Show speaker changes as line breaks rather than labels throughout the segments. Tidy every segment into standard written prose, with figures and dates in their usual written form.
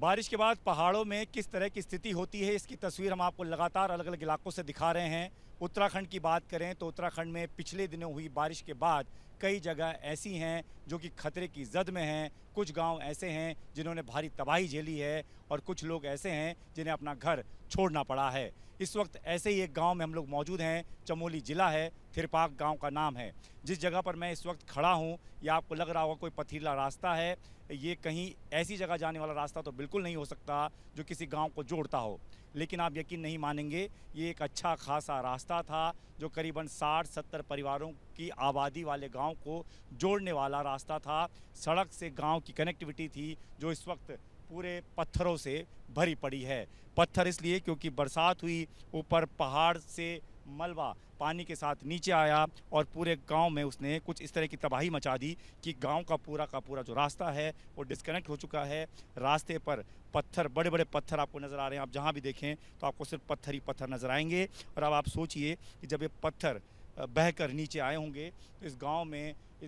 बारिश के बाद पहाड़ों में किस तरह की स्थिति होती है, इसकी तस्वीर हम आपको लगातार अलग अलग इलाकों से दिखा रहे हैं। उत्तराखंड की बात करें तो उत्तराखंड में पिछले दिनों हुई बारिश के बाद कई जगह ऐसी हैं जो कि खतरे की जद में हैं। कुछ गांव ऐसे हैं जिन्होंने भारी तबाही झेली है और कुछ लोग ऐसे हैं जिन्हें अपना घर छोड़ना पड़ा है। इस वक्त ऐसे ही एक गांव में हम लोग मौजूद हैं। चमोली ज़िला है, थिरपाक गांव का नाम है। जिस जगह पर मैं इस वक्त खड़ा हूं, यह आपको लग रहा होगा कोई पथरीला रास्ता है। ये कहीं ऐसी जगह जाने वाला रास्ता तो बिल्कुल नहीं हो सकता जो किसी गांव को जोड़ता हो। लेकिन आप यकीन नहीं मानेंगे, ये एक अच्छा खासा रास्ता था जो करीबन 60-70 परिवारों की आबादी वाले गांव को जोड़ने वाला रास्ता था। सड़क से गांव की कनेक्टिविटी थी जो इस वक्त पूरे पत्थरों से भरी पड़ी है। पत्थर इसलिए क्योंकि बरसात हुई, ऊपर पहाड़ से मलबा पानी के साथ नीचे आया और पूरे गांव में उसने कुछ इस तरह की तबाही मचा दी कि गांव का पूरा जो रास्ता है वो डिस्कनेक्ट हो चुका है। रास्ते पर पत्थर, बड़े बड़े पत्थर आपको नज़र आ रहे हैं। आप जहां भी देखें तो आपको सिर्फ पत्थर ही पत्थर नज़र आएंगे। और अब आप सोचिए कि जब ये पत्थर बहकर नीचे आए होंगे तो इस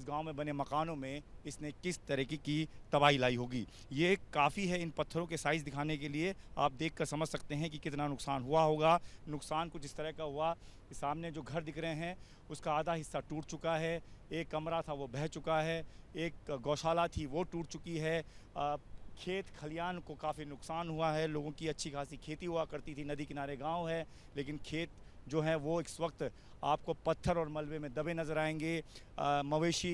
गांव में बने मकानों में इसने किस तरीके की तबाही लाई होगी। ये काफ़ी है, इन पत्थरों के साइज़ दिखाने के लिए आप देखकर समझ सकते हैं कि कितना नुकसान हुआ होगा। नुकसान कुछ इस तरह का हुआ, सामने जो घर दिख रहे हैं उसका आधा हिस्सा टूट चुका है, एक कमरा था वो बह चुका है, एक गौशाला थी वो टूट चुकी है। खेत खलियान को काफ़ी नुकसान हुआ है। लोगों की अच्छी खासी खेती हुआ करती थी, नदी किनारे गांव है, लेकिन खेत जो है वो इस वक्त आपको पत्थर और मलबे में दबे नज़र आएंगे। मवेशी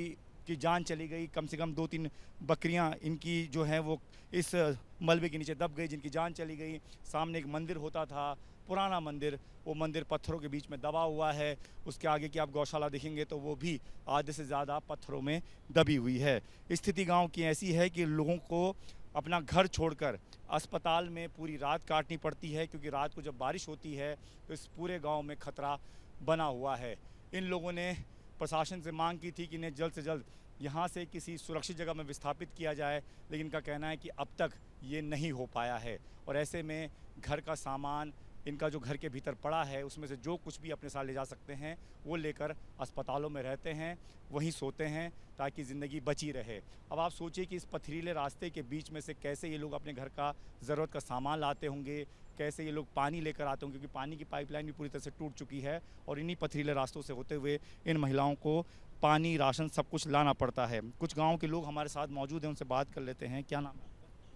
की जान चली गई, कम से कम 2-3 बकरियां इनकी जो है वो इस मलबे के नीचे दब गई, जिनकी जान चली गई। सामने एक मंदिर होता था, पुराना मंदिर, वो मंदिर पत्थरों के बीच में दबा हुआ है। उसके आगे की आप गौशाला देखेंगे तो वो भी आधे से ज़्यादा पत्थरों में दबी हुई है। स्थिति गांव की ऐसी है कि लोगों को अपना घर छोड़कर अस्पताल में पूरी रात काटनी पड़ती है, क्योंकि रात को जब बारिश होती है तो इस पूरे गांव में खतरा बना हुआ है। इन लोगों ने प्रशासन से मांग की थी कि इन्हें जल्द से जल्द यहाँ से किसी सुरक्षित जगह में विस्थापित किया जाए, लेकिन इनका कहना है कि अब तक ये नहीं हो पाया है। और ऐसे में घर का सामान, इनका जो घर के भीतर पड़ा है उसमें से जो कुछ भी अपने साथ ले जा सकते हैं वो लेकर अस्पतालों में रहते हैं, वहीं सोते हैं ताकि ज़िंदगी बची रहे। अब आप सोचिए कि इस पथरीले रास्ते के बीच में से कैसे ये लोग अपने घर का ज़रूरत का सामान लाते होंगे, कैसे ये लोग पानी लेकर आते होंगे, क्योंकि पानी की पाइपलाइन भी पूरी तरह से टूट चुकी है। और इन्हीं पथरीले रास्तों से होते हुए इन महिलाओं को पानी, राशन सब कुछ लाना पड़ता है। कुछ गाँव के लोग हमारे साथ मौजूद हैं, उनसे बात कर लेते हैं। क्या नाम है?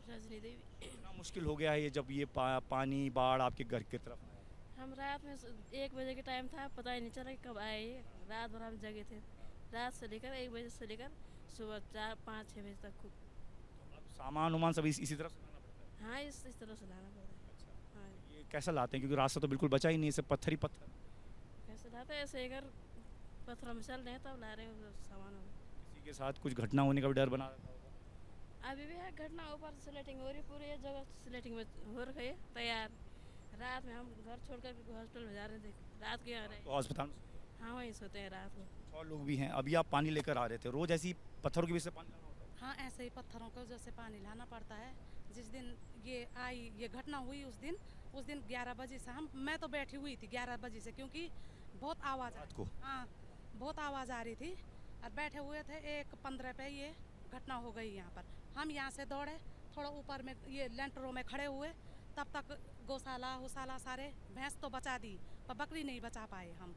रजनी देवी।
कितना मुश्किल हो गया है ये जब ये पानी बाढ़ आपके घर की तरफ आया?
हम रात में 1 बजे के टाइम था, पता ही नहीं चला कि कब आए ये। रात भर हम जगे थे, रात से लेकर 1 बजे से लेकर सुबह 4-5-6 बजे तक खूब।
अब सामान उमान सब इसी तरफ से लाना पड़ता है?
हाँ, इस तरह से लाना पड़ता है।
अच्छा,
हाँ,
ये कैसा लाते हैं, क्योंकि रास्ता तो बिल्कुल बचा ही नहीं है, सिर्फ पत्थर ही पत्थर।
कैसे लाते हैं, ऐसे अगर पत्थरों में चल रहे हैं तब ला रहे हैं सामान।
किसी के साथ कुछ घटना होने का भी डर बना रहता होगा?
अभी भी है घटना, ऊपर स्लेटिंग हो रही, पूरी ये जगह स्लेटिंग में हो रखी है तैयार। रात में हम घर छोड़कर हॉस्पिटल में जा रहे थे, रात को यहाँ रहे।
तो अस्पताल में
हाँ, वहीं सोते हैं रात को।
कुछ और लोग भी हैं। अभी आप पानी लेकर आ रहे थे, रोज़ ऐसी पत्थरों के बीच से पानी लाना होता है?
हाँ, ऐसे ही पत्थरों को जैसे पानी लाना पड़ता है। जिस दिन ये घटना हुई उस दिन 11 बजे से मैं तो बैठी हुई थी 11 बजे से, क्योंकि बहुत आवाज़
रात को?
हाँ, बहुत आवाज़ आ रही थी और बैठे हुए थे। 1:15 पे ये घटना हो गई यहाँ पर। हम यहाँ से दौड़े, थोड़ा ऊपर में ये लेंटरों में खड़े हुए, तब तक गौशाला सारे भैंस तो बचा दी पर बकरी नहीं बचा पाए हम।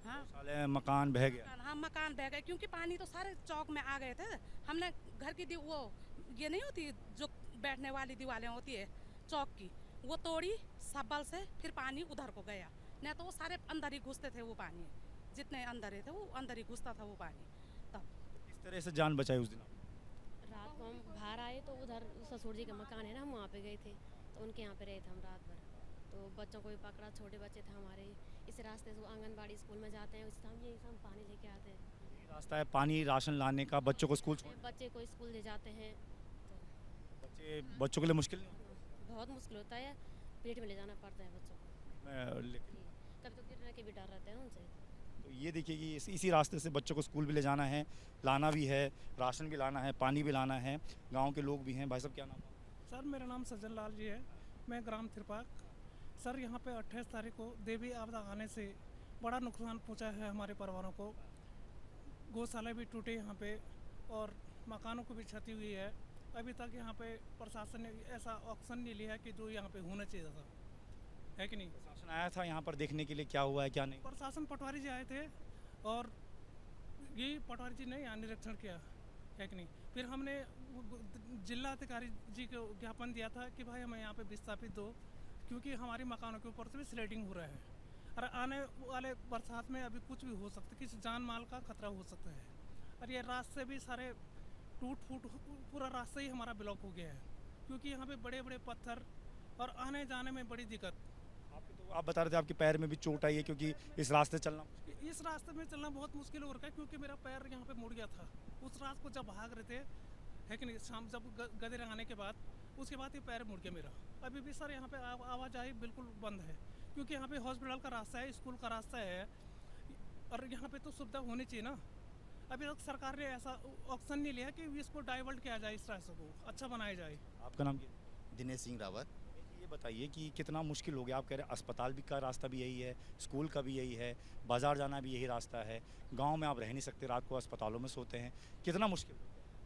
हाँ,
साले मकान बह गया।
हम मकान बह गए, क्योंकि पानी तो सारे चौक में आ गए थे। हमने घर की वो ये नहीं होती जो बैठने वाली दीवारें होती है चौक की, वो तोड़ी सबल से, फिर पानी उधर को गया। नहीं तो वो सारे अंदर ही घुसते थे, वो पानी जितने अंदर थे वो अंदर ही घुसता था वो पानी। तब
किस तरह से जान बचाई उस दिन?
रात को हम बाहर आए तो उधर ससुर जी का मकान है ना, हम वहाँ पे गए थे तो उनके यहाँ पे रहे थे हम रात भर। तो बच्चों को भी पकड़ा, छोटे बच्चे थे हमारे, इस रास्ते से वो आंगनबाड़ी स्कूल में जाते हैं, उस टाइम यही से हम पानी लेके आते हैं।
रास्ता है पानी राशन लाने का, बच्चों को स्कूल छोड़ने
बच्चे को स्कूल ले जाते हैं तो
बच्चों के लिए मुश्किल नहीं होता?
बहुत मुश्किल होता है, पेट में ले जाना पड़ता है बच्चों को।
लेकिन
कभी तो गिरने के भी डर रहते हैं उनसे।
तो ये देखिए कि इसी रास्ते से बच्चों को स्कूल भी ले जाना है, लाना भी है, राशन भी लाना है, पानी भी लाना है। गांव के लोग भी हैं। भाई साहब क्या नाम है?
सर, मेरा नाम सज्जन लाल जी है, मैं ग्राम थिरपाक। सर, यहाँ पे 28 तारीख को देवी आपदा आने से बड़ा नुकसान पहुँचा है हमारे परिवारों को। गौशाला भी टूटे यहाँ पे और मकानों को भी क्षति हुई है। अभी तक यहाँ पे प्रशासन ने ऐसा ऑप्शन नहीं लिया है कि जो यहाँ पे होना चाहिए था, है कि नहीं।
प्रशासन आया था यहाँ पर देखने के लिए क्या हुआ है क्या नहीं?
प्रशासन पटवारी जी आए थे और यही पटवारी जी ने यहाँ निरीक्षण किया, है कि नहीं। फिर हमने जिला अधिकारी जी को ज्ञापन दिया था कि भाई हमें यहाँ पे विस्थापित दो, क्योंकि हमारे मकानों के ऊपर से भी स्लेडिंग हो रहा है और आने वाले बरसात में अभी कुछ भी हो सकता है, किसी जान माल का खतरा हो सकता है। और ये रास्ते भी सारे टूट फूट, पूरा रास्ता ही हमारा ब्लॉक हो गया है, क्योंकि यहाँ पे बड़े बड़े पत्थर और आने जाने में बड़ी दिक्कत।
आप बता रहे थे आपके पैर में भी चोट आई है क्योंकि इस रास्ते चलना
इस रास्ते में चलना बहुत मुश्किल हो रहा है, क्योंकि मेरा पैर यहाँ पे मुड़ गया था उस रात को जब भाग रहे थे, है कि नहीं। शाम जब गदे लगाने के बाद उसके बाद ये पैर मुड़ गया मेरा। अभी भी सर यहाँ पे आवाजाही बिल्कुल बंद है, क्योंकि यहाँ पे हॉस्पिटल का रास्ता है, स्कूल का रास्ता है और यहाँ पे तो सुविधा होनी चाहिए ना। अभी तक सरकार ने ऐसा ऑप्शन नहीं लिया कि इसको डाइवर्ट किया जाए, इस रास्ते को अच्छा बनाया जाए।
आपका नाम क्या?
दिनेश सिंह रावत।
ये बताइए कि कितना मुश्किल हो गया। आप कह रहे हैं अस्पताल भी का रास्ता भी यही है, स्कूल का भी यही है, बाज़ार जाना भी यही रास्ता है, गांव में आप रह नहीं सकते, रात को अस्पतालों में सोते हैं, कितना मुश्किल?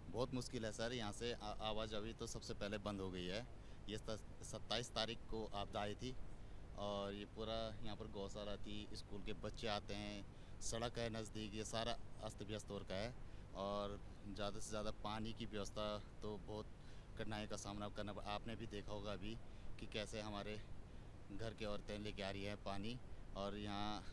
बहुत मुश्किल है सर, यहाँ से आवाजाही तो सबसे पहले बंद हो गई है। ये 27 तारीख को आपदा आई थी और ये पूरा यहाँ पर गौशाला थी, स्कूल के बच्चे आते हैं, सड़क है नज़दीक, ये सारा अस्त व्यस्त हो रखा है। और ज़्यादा से ज़्यादा पानी की व्यवस्था तो बहुत कठिनाई का सामना करना। आपने भी देखा होगा अभी कि कैसे हमारे घर की औरतें लेके आ रही हैं पानी, और यहाँ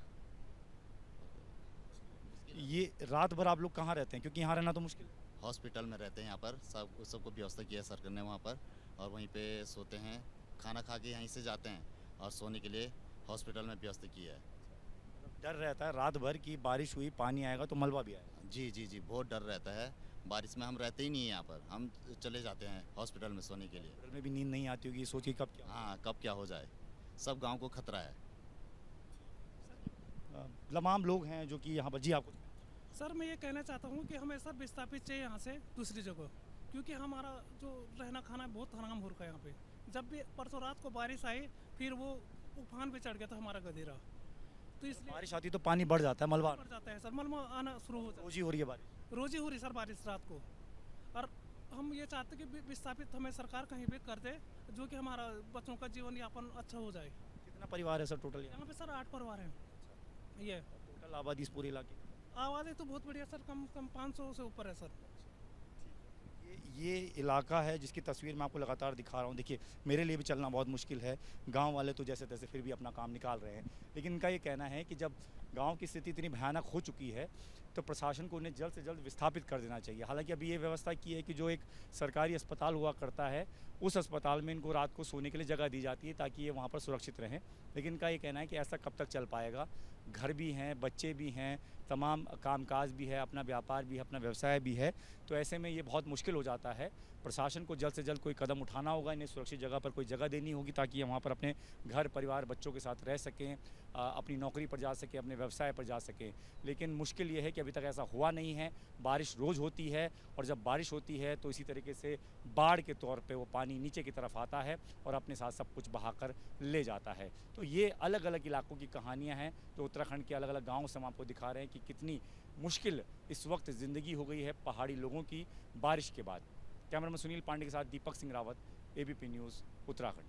ये रात भर आप लोग कहाँ रहते हैं? क्योंकि यहाँ रहना तो मुश्किल है।
हॉस्पिटल में रहते हैं, यहाँ पर सबको व्यवस्था की है सरकार ने वहाँ पर, और वहीं पे सोते हैं, खाना खा के यहीं से जाते हैं और सोने के लिए हॉस्पिटल में व्यवस्था की है।
डर रहता है रात भर की बारिश हुई, पानी आएगा तो मलबा भी आएगा।
जी जी जी, बहुत डर रहता है। बारिश में हम रहते ही नहीं हैं यहाँ पर, हम चले जाते हैं हॉस्पिटल में सोने के लिए।
हॉस्पिटल में भी नींद नहीं आती होगी, सोचिए कब क्या।
हाँ, कब क्या हो जाए, सब गांव को खतरा है।
तमाम लोग हैं जो कि यहाँ पर। जी आपको?
सर मैं ये कहना चाहता हूँ कि हमें सर विस्थापित चाहिए यहाँ से दूसरी जगह, क्योंकि हमारा जो रहना खाना बहुत हराम हो रखा है यहाँ पे। जब भी परसों रात को बारिश आई, फिर वो उफान पे चढ़ गया था हमारा गदेरा, तो इसलिए
बारिश आती तो पानी बढ़ जाता है, मलबा
बढ़ जाता है सर, मलबा आना शुरू हो जाता
रोज ही हो रही है बारिश।
है। रोज ही हो रही सर बारिश रात को। और हम ये चाहते हैं कि विस्थापित हमें सरकार कहीं पे कर दे, जो कि हमारा बच्चों का जीवन यापन अच्छा हो जाए।
कितना परिवार है सर टोटल यहाँ?
यहाँ पे सर 8 परिवार हैं। ये
टोटल आबादी इस पूरे इलाके की?
आवाज़ें तो बहुत बढ़िया सर, कम 500 से ऊपर है सर।
ये इलाका है जिसकी तस्वीर मैं आपको लगातार दिखा रहा हूँ। देखिए मेरे लिए भी चलना बहुत मुश्किल है, गांव वाले तो जैसे तैसे फिर भी अपना काम निकाल रहे हैं, लेकिन इनका ये कहना है कि जब गांव की स्थिति इतनी भयानक हो चुकी है तो प्रशासन को उन्हें जल्द से जल्द विस्थापित कर देना चाहिए। हालांकि अभी ये व्यवस्था की है कि जो एक सरकारी अस्पताल हुआ करता है, उस अस्पताल में इनको रात को सोने के लिए जगह दी जाती है ताकि ये वहाँ पर सुरक्षित रहें, लेकिन इनका ये कहना है कि ऐसा कब तक चल पाएगा। घर भी हैं, बच्चे भी हैं, तमाम कामकाज भी है, अपना व्यापार भी है, अपना व्यवसाय भी है, तो ऐसे में ये बहुत मुश्किल हो जाता है। प्रशासन को जल्द से जल्द कोई कदम उठाना होगा, इन्हें सुरक्षित जगह पर कोई जगह देनी होगी ताकि ये वहाँ पर अपने घर परिवार बच्चों के साथ रह सकें, अपनी नौकरी पर जा सकें, अपने व्यवसाय पर जा सकें। लेकिन मुश्किल ये है कि अभी तक ऐसा हुआ नहीं है। बारिश रोज़ होती है और जब बारिश होती है तो इसी तरीके से बाढ़ के तौर पे वो पानी नीचे की तरफ आता है और अपने साथ सब कुछ बहाकर ले जाता है। तो ये अलग अलग इलाकों की कहानियाँ हैं जो उत्तराखंड के अलग अलग गाँव से हम आपको दिखा रहे हैं कि कितनी मुश्किल इस वक्त ज़िंदगी हो गई है पहाड़ी लोगों की बारिश के बाद। कैमरामैन सुनील पांडे के साथ दीपक सिंह रावत, ABP न्यूज़, उत्तराखंड।